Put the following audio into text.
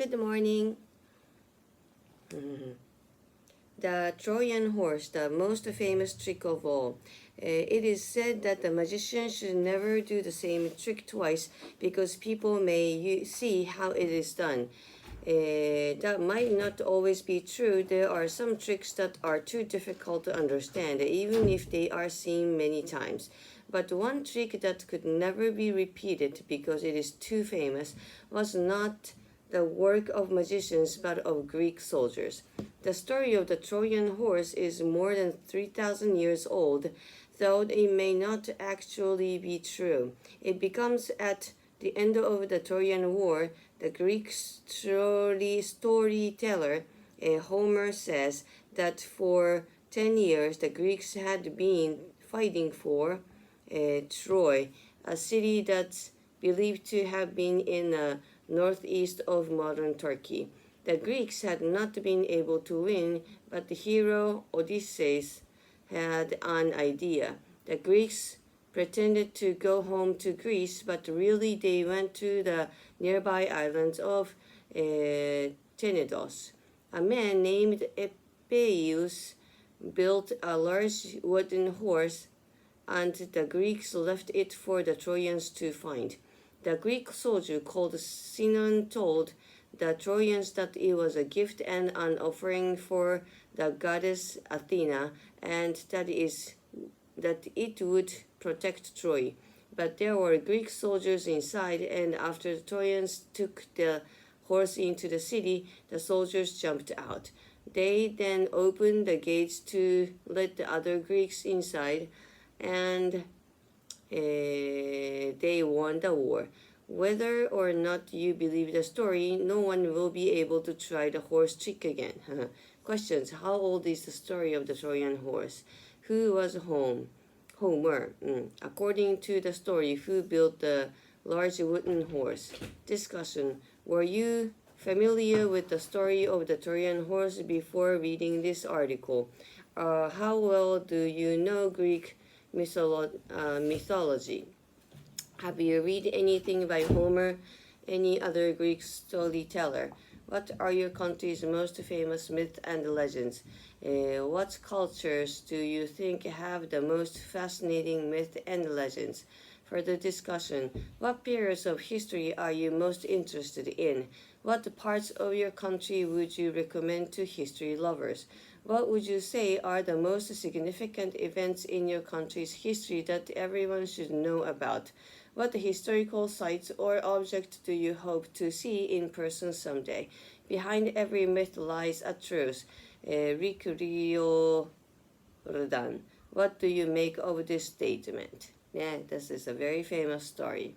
Good morning. The Trojan horse, the most famous trick of all. It is said that the magician should never do the same trick twice because people may see how it is done. That might not always be true. There are some tricks that are too difficult to understand, even if they are seen many times. But one trick that could never be repeated because it is too famous was not the work of magicians but of Greek soldiers. The story of the Trojan horse is more than 3,000 years old, though it may not actually be true. It becomes at the end of the Trojan War. The Greek storyteller Homer says that for 10 years the Greeks had been fighting for Troy, a city that's believed to have been in the northeast of modern Turkey. The Greeks had not been able to win, but the hero Odysseus had an idea. The Greeks pretended to go home to Greece, but really they went to the nearby islands of Tenedos. A man named Epeius built a large wooden horse, and the Greeks left it for the Trojans to find. The Greek soldier called Sinon told the Trojans that it was a gift and an offering for the goddess Athena, and that it would protect Troy. But there were Greek soldiers inside, and after the Trojans took the horse into the city, the soldiers jumped out. They then opened the gates to let the other Greeks inside, and they won the war. Whether or not you believe the story, no one will be able to try the horse trick again. Questions. How old is the story of the Trojan horse? Who was Homer? According to the story, who built the large wooden horse? Discussion. Were you familiar with the story of the Trojan horse before reading this article? How well do you know Greek mythology? Have you read anything by Homer, any other Greek storyteller? What are your country's most famous myths and legends? What cultures do you think have the most fascinating myths and legends? Further discussion. What periods of history are you most interested in? What parts of your country would you recommend to history lovers? What would you say are the most significant events in your country's history that everyone should know about? What historical sites or object do you hope to see in person someday? Behind every myth lies a truth. Rick Riordan. What do you make of this statement? Yeah, this is a very famous story.